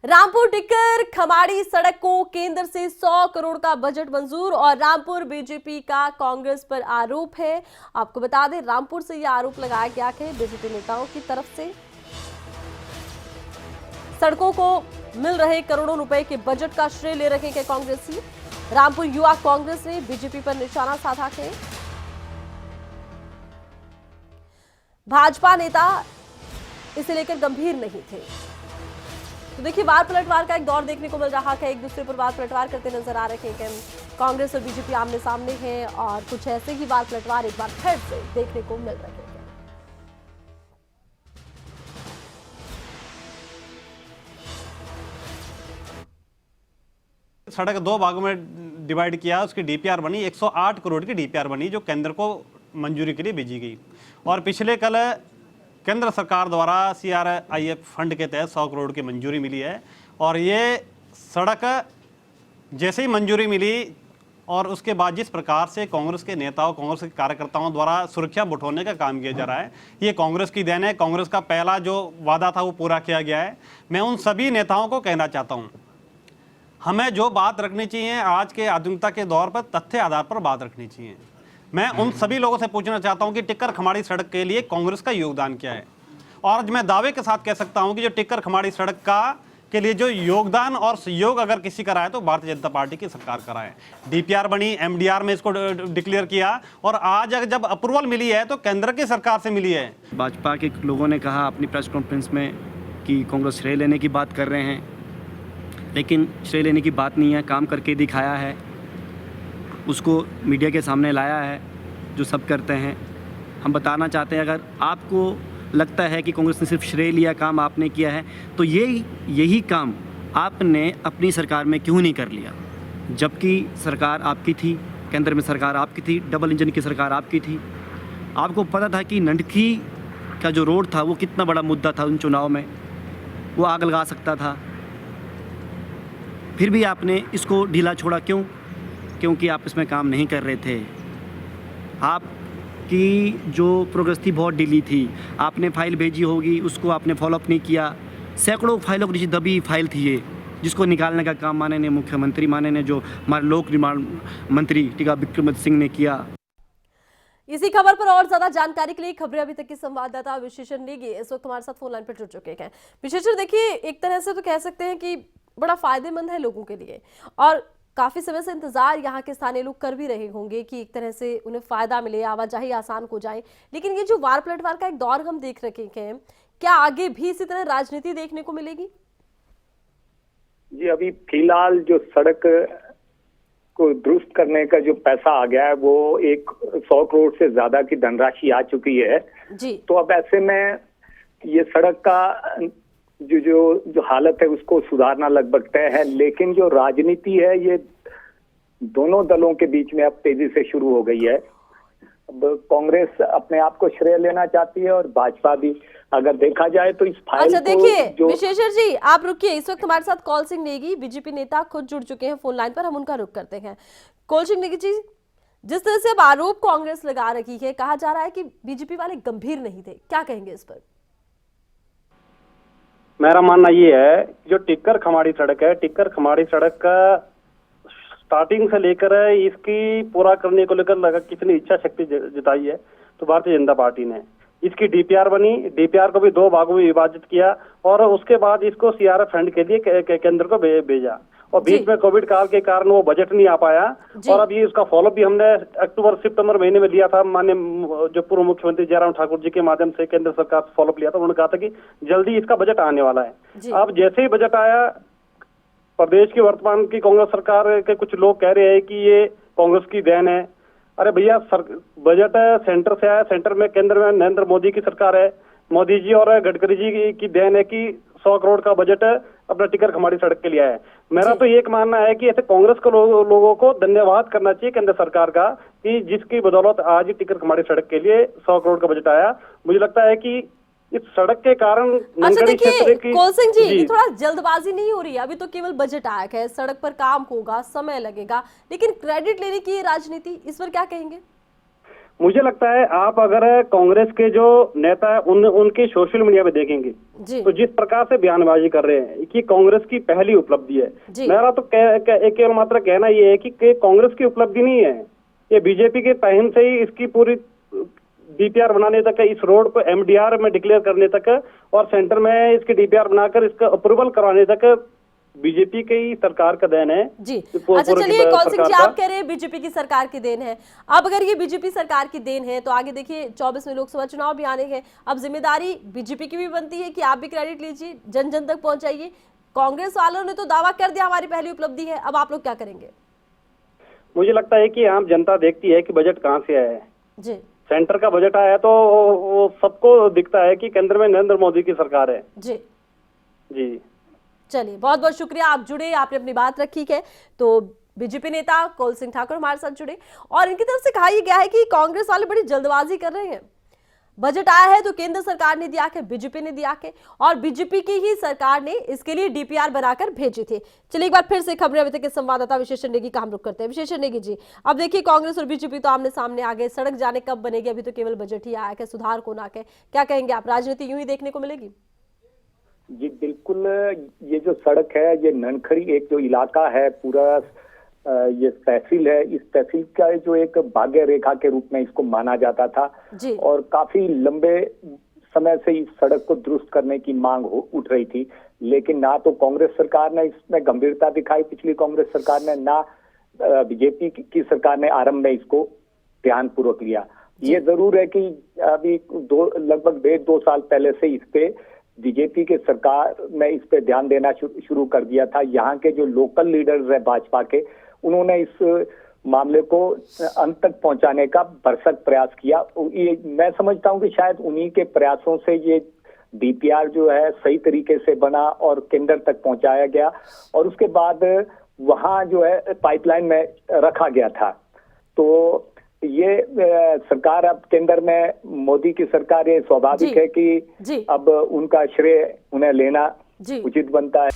रामपुर टिक्कर खमाड़ी सड़क को केंद्र से 100 करोड़ का बजट मंजूर और रामपुर बीजेपी का कांग्रेस पर आरोप है। आपको बता दें, रामपुर से यह आरोप लगाया गया है बीजेपी नेताओं की तरफ से सड़कों को मिल रहे करोड़ों रुपए के बजट का श्रेय ले रहे हैं कांग्रेसी। रामपुर युवा कांग्रेस ने बीजेपी पर निशाना साधा है। भाजपा नेता इसे लेकर गंभीर नहीं थे। तो देखिए, वार पलटवार का एक दौर देखने को मिल रहा है। एक दूसरे पर वार पलटवार करते नजर आ रहे हैं। कांग्रेस और बीजेपी आमने सामने हैं और कुछ ऐसे ही वार पलटवार एक बार फिर से देखने को मिल रहे हैं। सड़क दो भागों में डिवाइड किया, उसकी डीपीआर बनी, 108 करोड़ की डीपीआर बनी जो केंद्र को मंजूरी के लिए भेजी गई। और पिछले कल केंद्र सरकार द्वारा CRIF फंड के तहत 100 करोड़ की मंजूरी मिली है। और ये सड़क जैसे ही मंजूरी मिली और उसके बाद जिस प्रकार से कांग्रेस के नेताओं, कांग्रेस के कार्यकर्ताओं द्वारा सुरक्षा बटोरने का काम किया जा रहा है, ये कांग्रेस की देन है। कांग्रेस का पहला जो वादा था वो पूरा किया गया है। मैं उन सभी नेताओं को कहना चाहता हूँ, हमें जो बात रखनी चाहिए आज के आधुनिकता के दौर पर तथ्य आधार पर बात रखनी चाहिए। मैं उन सभी लोगों से पूछना चाहता हूं कि टिक्कर खमाड़ी सड़क के लिए कांग्रेस का योगदान क्या है। और आज मैं दावे के साथ कह सकता हूं कि जो टिक्कर खमाड़ी सड़क के लिए जो योगदान और सहयोग अगर किसी का रहा है तो भारतीय जनता पार्टी की सरकार का रहा है। डीपीआर बनी, MDR में इसको डिक्लेयर किया और आज अगर जब अप्रूवल मिली है तो केंद्र की सरकार से मिली है। भाजपा के लोगों ने कहा अपनी प्रेस कॉन्फ्रेंस में कि कांग्रेस श्रेय लेने की बात कर रहे हैं, लेकिन श्रेय लेने की बात नहीं है, काम करके दिखाया है, उसको मीडिया के सामने लाया है जो सब करते हैं। हम बताना चाहते हैं, अगर आपको लगता है कि कांग्रेस ने सिर्फ श्रेय लिया, काम आपने किया है, तो यही काम आपने अपनी सरकार में क्यों नहीं कर लिया? जबकि सरकार आपकी थी, केंद्र में सरकार आपकी थी, डबल इंजन की सरकार आपकी थी। आपको पता था कि नंडकी का जो रोड था वो कितना बड़ा मुद्दा था उन चुनाव में, वो आग लगा सकता था। फिर भी आपने इसको ढीला छोड़ा, क्यों? क्योंकि आप इसमें काम नहीं कर रहे थे। आपकी जो प्रोग्रेस थी बहुत ढीली थी। आपने फाइल भेजी होगी, उसको आपने फॉलोअप नहीं किया। सैकड़ों फाइलों की दबी फाइल थी ये, जिसको निकालने का काम माननीय मुख्यमंत्री, माननीय जो हमारे लोक निर्माण मंत्री टीका विक्रमादित्य सिंह ने किया। इसी खबर पर और ज्यादा जानकारी के लिए खबरें अभी तक के संवाददाता विशेषण नेगी इस वक्त हमारे साथ फोन लाइन पर जुड़ चुके हैं। विशेषण, देखिए, एक तरह से तो कह सकते हैं कि बड़ा फायदेमंद है लोगों के लिए और काफी समय से इंतजार यहाँ के स्थानीय लोग कर भी रहे होंगे कि एक तरह से उन्हें फायदा मिले, आवाजाही आसान हो जाए। लेकिन ये जो वार पलटवार का एक दौर हम देख रहे हैं, क्या आगे भी इसी तरह राजनीति देखने को मिलेगी? जी, अभी फिलहाल जो सड़क को दुरुस्त करने का जो पैसा आ गया है वो 100 करोड़ से ज्यादा की धनराशि आ चुकी है जी। तो अब ऐसे में ये सड़क का जो हालत है उसको सुधारना लगभग तय है। लेकिन जो राजनीति है ये दोनों दलों के बीच में अब तेजी से शुरू हो गई है। अब कांग्रेस अपने आप को श्रेय लेना चाहती है और भाजपा भी। अगर देखा जाए तो इस फाइल अच्छा, देखिए जो विशेषर जी, आप रुकिए। इस वक्त हमारे साथ कौल सिंह नेगी बीजेपी नेता खुद जुड़ चुके हैं फोन लाइन पर, हम उनका रुख करते हैं। कौल सिंह नेगी जी, जिस तरह से अब आरोप कांग्रेस लगा रही है, कहा जा रहा है कि बीजेपी वाले गंभीर नहीं थे, क्या कहेंगे इस पर? मेरा मानना ये है, जो टिक्कर खमाड़ी सड़क है, टिक्कर खमाड़ी सड़क का स्टार्टिंग से लेकर इसकी पूरा करने को लेकर लगा कितनी इच्छा शक्ति जताई है तो भारतीय जनता पार्टी ने। इसकी डीपीआर बनी, डीपीआर को भी 2 भागों में विभाजित किया और उसके बाद इसको CRIF फंड के लिए केंद्र को भेजा। और बीच में कोविड काल के कारण वो बजट नहीं आ पाया और अब ये उसका फॉलोअप भी हमने अक्टूबर-सितंबर महीने में लिया था। माननीय जो पूर्व मुख्यमंत्री जयराम ठाकुर जी के माध्यम से केंद्र सरकार से फॉलोअप लिया था। उन्होंने कहा था कि जल्दी इसका बजट आने वाला है। अब जैसे ही बजट आया, प्रदेश की वर्तमान की कांग्रेस सरकार के कुछ लोग कह रहे हैं कि ये कांग्रेस की देन है। अरे भैया, बजट सेंटर से आया, सेंटर में केंद्र में नरेंद्र मोदी की सरकार है, मोदी जी और गडकरी जी की देन है कि 100 करोड़ का बजट अपना टिक्कर खमाड़ी सड़क के लिए है। मेरा तो एक मानना है कि ऐसे कांग्रेस के लोगों को धन्यवाद करना चाहिए केंद्र सरकार का कि जिसकी बदौलत आज टिक्कर खमाड़ी सड़क के लिए 100 करोड़ का बजट आया। मुझे लगता है कि इस सड़क के कारण। अच्छा, देखिए कौल सिंह जी, ये थोड़ा जल्दबाजी नहीं हो रही है? अभी तो केवल बजट आया है, सड़क पर काम होगा, समय लगेगा, लेकिन क्रेडिट लेने की राजनीति, इस पर क्या कहेंगे? मुझे लगता है आप अगर कांग्रेस के जो नेता है उनके सोशल मीडिया पे देखेंगे जी तो जिस प्रकार से बयानबाजी कर रहे हैं कि कांग्रेस की पहली उपलब्धि है, जी। मेरा तो केवल मात्र कहना ये है कि कांग्रेस की उपलब्धि नहीं है, ये बीजेपी के पहन से ही इसकी पूरी डीपीआर बनाने तक, इस रोड को एमडीआर में डिक्लेयर करने तक और सेंटर में इसके डीपीआर बनाकर इसका अप्रूवल करवाने तक बीजेपी की सरकार का देन है जी। पूर्व अच्छा की चलिए कौल सिंह सरकार जी, का। आप कह रहे हैं बीजेपी की सरकार की देन है। अब अगर ये बीजेपी सरकार की देन है तो आगे देखिए 24 में लोकसभा चुनाव भी आने हैं। अब जिम्मेदारी बीजेपी की भी बनती है कि आप भी क्रेडिट लीजिए, जन जन तक पहुंचाइए। कांग्रेस वालों ने तो दावा कर दिया हमारी पहली उपलब्धि है, अब आप लोग क्या करेंगे? मुझे लगता है कि आम जनता देखती है कि बजट कहाँ से आया है। जी सेंटर का बजट आया तो वो सबको दिखता है कि केंद्र में नरेंद्र मोदी की सरकार है। जी जी चलिए, बहुत बहुत शुक्रिया, आप जुड़े, आपने अपनी बात रखी है। तो बीजेपी नेता कौल सिंह ठाकुर हमारे साथ जुड़े और इनकी तरफ से कहा यह गया है कि कांग्रेस वाले बड़ी जल्दबाजी कर रहे हैं। बजट आया है तो केंद्र सरकार ने दिया के, बीजेपी ने दिया के, और बीजेपी की ही सरकार ने इसके लिए डीपीआर बनाकर भेजी थी। चलिए एक बार फिर से खबरें अभी तक के संवाददाता विशेषण नेगी का हम रुख करते हैं। विशेषण नेगी जी, अब देखिए कांग्रेस और बीजेपी तो आमने सामने आ गए, सड़क जाने कब बनेगी, अभी तो केवल बजट ही आया है, सुधार को ना के, क्या कहेंगे आप, राजनीति यूं ही देखने को मिलेगी? जी बिल्कुल, ये जो सड़क है, ये ननखड़ी एक जो इलाका है पूरा, ये तहसील है, इस तहसील का जो एक भाग्य रेखा के रूप में इसको माना जाता था जी और काफी लंबे समय से इस सड़क को दुरुस्त करने की मांग उठ रही थी, लेकिन ना तो कांग्रेस सरकार ने इसमें गंभीरता दिखाई, पिछली कांग्रेस सरकार ने, ना बीजेपी की सरकार ने आरंभ में इसको ध्यान पूर्वक लिया। ये जरूर है कि अभी लगभग 1.5-2 साल पहले से इस पे बीजेपी के सरकार ने इस पे ध्यान देना शुरू कर दिया था। यहाँ के जो लोकल लीडर्स है भाजपा के, उन्होंने इस मामले को अंत तक पहुंचाने का भरसक प्रयास किया। मैं समझता हूं कि शायद उन्हीं के प्रयासों से ये डीपीआर जो है सही तरीके से बना और केंद्र तक पहुंचाया गया और उसके बाद वहां जो है पाइपलाइन में रखा गया था। तो ये सरकार अब केंद्र में मोदी की सरकार, ये स्वाभाविक है कि अब उनका श्रेय उन्हें लेना उचित बनता है।